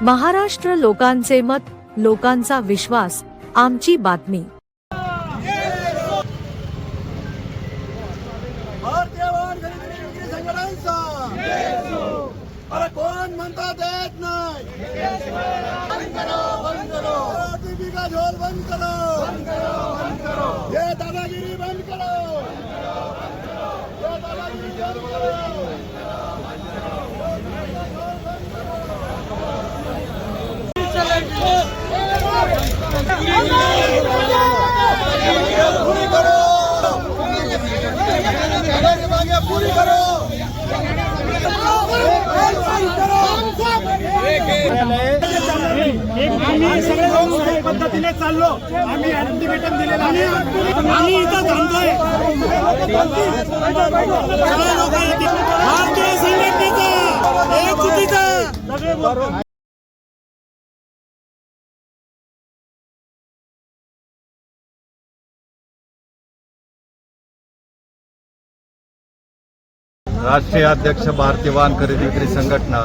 महाराष्ट्र लोकांचे मत, लोकांचा विश्वास, आमची बातमी। अरे कोण म्हणता देत नाही, बंद करो टीवी का झोल बंद करो, ये दादागिरी बंद करो, ये दादागिरी बंद करो। पूरी करो, पूरी करो। पद्धतीने चाललो आम्ही, अल्टिमेटम दिलेला आहे, आम्ही इथं थांबतोय। भारतीय संघटनेचा एक चुकीचा राष्ट्रीय अध्यक्ष भारतीय वाहन खरेदी विक्री संघटना।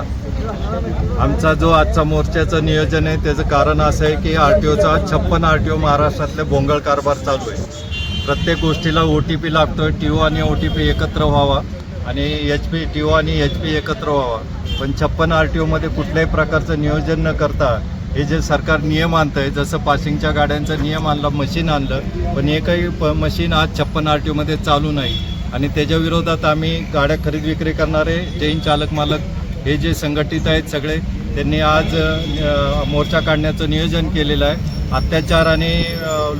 आमचा जो आजचा मोर्चाचं नियोजन आहे त्याचं कारण असं आहे की आरटीओचा 56 आरटीओ महाराष्ट्रातले भोंगळ कारभार चालू आहे। प्रत्येक गोष्टीला OTP लागतोय, TO आणि OTP एकत्र व्हावा आणि HP TO आणि HP एकत्र व्हावा, पण 56 आरटीओमध्ये कुठल्याही प्रकारचं नियोजन न करता हे जे सरकार नियम आणतं आहे, जसं पासिंगच्या गाड्यांचा नियम आणला, मशीन आणलं, पण एकही मशीन आज 56 आरटीओमध्ये चालू नाही आणि त्याच्या विरोधात आम्ही गाड्या खरेदी विक्री करणारे जैन चालक मालक हे जे संघटित आहेत सगळे, त्यांनी आज मोर्चा काढण्याचं नियोजन केलेलं आहे। अत्याचार आणि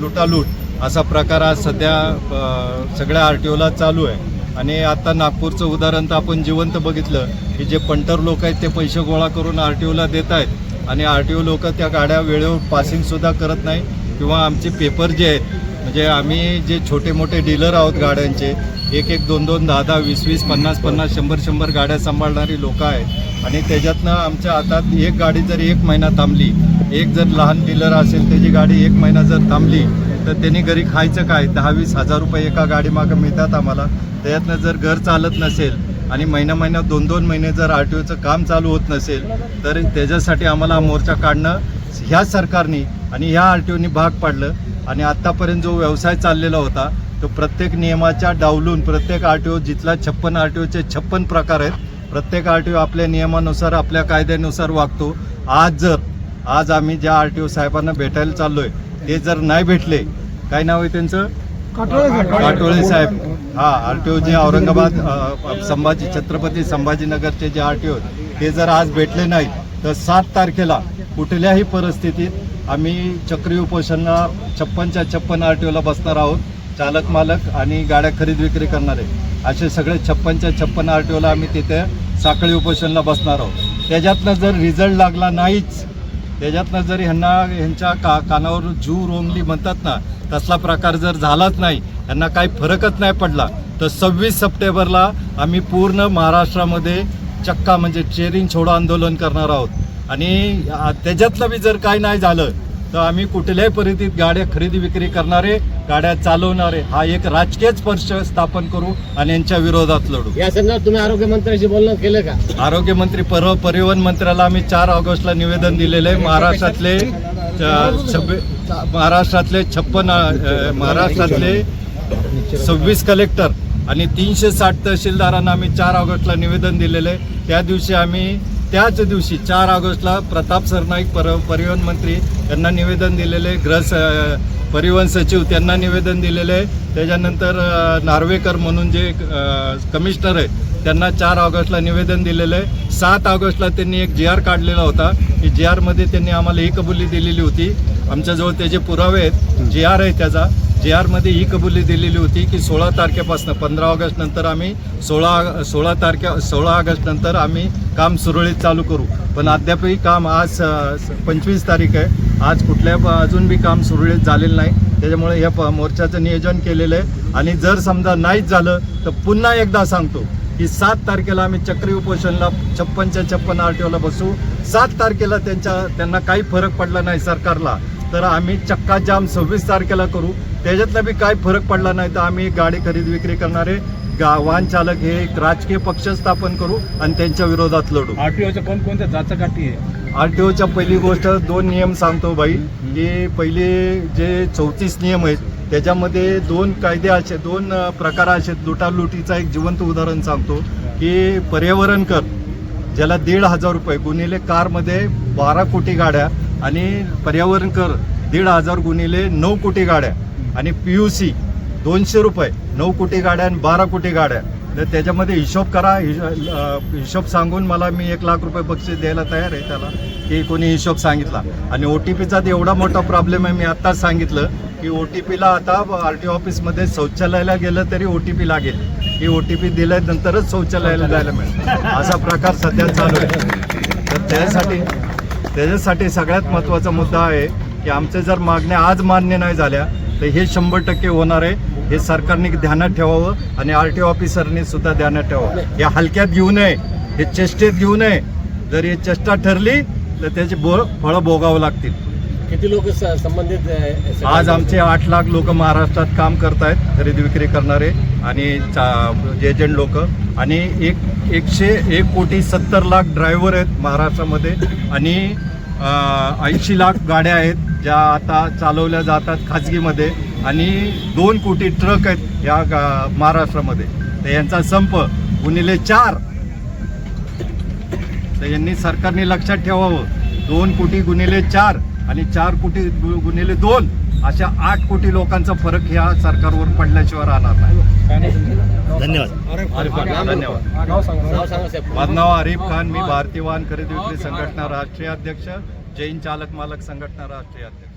लुटालूट असा प्रकार आज सध्या सगळ्या आरटीओला चालू आहे आणि आता नागपूरचं उदाहरण तर आपण जिवंत बघितलं की जे पंटर लोक आहेत ते पैसे गोळा करून आरटीओला देत आहेत आणि आरटीओ लोक त्या गाड्या वेळेवर पासिंगसुद्धा करत नाही किंवा आमचे पेपर जे आहेत, म्हणजे आम्ही जे छोटे मोठे डीलर आहोत गाड्यांचे, 1-1, 2-2, 10-10, 20-20, 50-50, 100-100 गाड्या सांभाळणारी लोक आहेत आणि त्याच्यातनं आमच्या हातात एक गाडी जर 1 महिना थांबली, एक जर लहान डीलर असेल त्याची गाडी 1 महिना जर थांबली तर त्यांनी घरी खायचं काय? 10-20 हजार रुपये एका गाडीमागं मिळतात आम्हाला। त्याच्यातनं जर घर चालत नसेल आणि महिना 2-2 महिने जर आरटीओचं काम चालू होत नसेल तर त्याच्यासाठी आम्हाला मोर्चा काढणं ह्या सरकारने आणि ह्या आरटीओनी भाग पाडलं आणि आत्तापर्यंत जो व्यवसाय चाललेला होता तो प्रत्येक नियमाच्या डावलून प्रत्येक आरटीओ, जिथला 56 आरटीओचे 56 प्रकार आहेत, प्रत्येक आरटीओ आपल्या नियमानुसार आपल्या कायद्यानुसार वागतो। आज आम्ही ज्या आरटीओ साहेबांना भेटायला चाललोय ते जर नाही भेटले, काय नाव आहे त्यांचं? काटोळे साहेब। हा, आरटीओ जे औरंगाबाद छत्रपती संभाजीनगरचे जे आरटीओ ते जर आज भेटले नाहीत तर 7 तारखेला कुठल्याही परिस्थितीत आम्ही चक्री उपोषणला 56 आरटीओला बसणार आहोत। चालक मालक आणि गाड्या खरेदी विक्री करणारे असे सगळे 56 आरटीओला आम्ही तिथे साखळी उपोषणला बसणार आहोत। त्याच्यातनं जर रिझल्ट लागला नाहीच, त्याच्यातनं जर ह्यांच्या कानावर जू रोमली म्हणतात ना, तसला प्रकार जर झालाच नाही, यांना काही फरकच नाही पडला तर 26 सप्टेंबरला आम्ही पूर्ण महाराष्ट्रामध्ये चक्का म्हणजे चेरिंग छोडो आंदोलन करणार आहोत आणि त्याच्यातलं बी जर काही नाही झालं तर आम्ही कुठल्याही परिस्थितीत गाड्या खरेदी विक्री करणारे, गाड्या चालवणारे हा एक राजकीय पक्ष स्थापन करू आणि यांच्या विरोधात लढू। या संदर्भात तुम्ही आरोग्यमंत्र्यांशी बोलणं केलं का? आरोग्यमंत्री परिवहन मंत्र्याला आम्ही 4 ऑगस्टला निवेदन दिलेलं आहे। महाराष्ट्रातले 26 कलेक्टर आणि 360 तहसीलदारांना आम्ही 4 ऑगस्टला निवेदन दिलेलं आहे। त्या दिवशी आम्ही त्याच दिवशी 4 ऑगस्टला प्रताप सरनाईक परिवहन मंत्री यांना निवेदन दिलेले, परिवहन सचिव त्यांना निवेदन दिलेले आहे। त्याच्यानंतर नार्वेकर म्हणून जे कमिशनर आहेत त्यांना 4 ऑगस्टला निवेदन दिलेलं आहे। 7 ऑगस्टला त्यांनी एक GR काढलेला होता की GRमध्ये त्यांनी आम्हाला ही कबुली दिलेली होती, आमच्याजवळ त्याचे पुरावे आहेत, GR आहे त्याचा, GRमध्ये ही कबुली दिलेली होती की 16 तारखेपासून 15 ऑगस्ट नंतर आम्ही 16 ऑगस्ट नंतर आम्ही काम सुरळीत चालू करू, पण अद्यापही काम आज 25 तारीख आहे, आज कुठल्या अजून बी काम सुरळीत झालेलं नाही। त्याच्यामुळे ह्या मोर्चाचं नियोजन केलेलं आहे आणि जर समजा नाहीच झालं तर पुन्हा एकदा सांगतो की 7 तारखेला आम्ही चक्री उपोषणला 56 आरटीओला बसू। 7 तारखेला त्यांना काही फरक पडला नाही सरकारला तर आम्ही चक्का जाम 26 तारखेला करू। त्याच्यातला बी काय फरक पडला नाही तर आम्ही गाडी खरेदी विक्री करणारे वाहन चालक हे एक राजकीय पक्ष स्थापन करू आणि त्यांच्या विरोधात लढू। आरटीओच्या कोणकोणत्या जाचकाठी आहे? RTOच्या पहिली गोष्ट 2 नियम सांगतो भाई, की पहिले जे 34 नियम आहेत त्याच्यामध्ये 2 कायदे असे 2 प्रकार असे. लुटालुटीचा एक जिवंत उदाहरण सांगतो की पर्यावरण कर ज्याला 1,500 रुपये गुणिले कारमध्ये 12 कोटी गाड्या आणि पर्यावरण कर 1,500 गुणिले 9 कोटी गाड्या आणि PUC 200 रुपये 9 कोटी गाड्या आणि 12 कोटी गाड्या. तर त्याच्यामध्ये हिशोब करा. हिशोब सांगून मला मी 1 लाख रुपये बक्षीस द्यायला तयार आहे त्याला, की कोणी हिशोब सांगितला. आणि OTPचा एवढा मोठा प्रॉब्लेम आहे, मी आत्ताच सांगितलं की OTPला आता RTO ऑफिसमध्ये शौचालयाला गेलं तरी OTP लागेल, की OTP दिल्यानंतरच शौचालयाला जायला मिळेल. असा प्रकार सध्या चालू आहे. तर त्याच्यासाठी सगळ्यात महत्त्वाचा मुद्दा आहे की आमच्या जर मागण्या आज मान्य नाही झाल्या तर हे 100% होणार आहे. हे सरकारने ध्यानात ठेवावं आणि RTO ऑफिसरने सुद्धा ध्यानात ठेवावं. हे हलक्यात घेऊ नये, हे चेष्टेत घेऊ नये. जर हे चेष्टा ठरली तर त्याची फळं भोगावं लागतील. किती लोक संबंधित आहे? आज आमचे 8 लाख लोक महाराष्ट्रात काम करत आहेत, खरेदी विक्री करणारे आणि एजंट लोक, आणि 101 कोटी 70 लाख ड्रायव्हर आहेत महाराष्ट्रामध्ये, आणि 80 लाख गाड्या आहेत ज्या आता चालवल्या जातात खाजगीमध्ये, आणि 2 कोटी ट्रक आहेत या महाराष्ट्रामध्ये. तर यांचा संप गुणिले 4, तर यांनी सरकारने लक्षात ठेवावं. 2 कोटी गुणिले 4 आणि 4 कोटी गुणिले 2 अशा 8 कोटी लोकांचा फरक ह्या सरकारवर पडल्याशिवाय राहणार नाही. धन्यवाद. नाव सांगा साहेब. माझं नाव आरिफ खान, मी भारतीय वाहन खरेदी विक्री संघटना राष्ट्रीय अध्यक्ष, जैन चालक मालक संघटना राष्ट्रीय अध्यक्ष.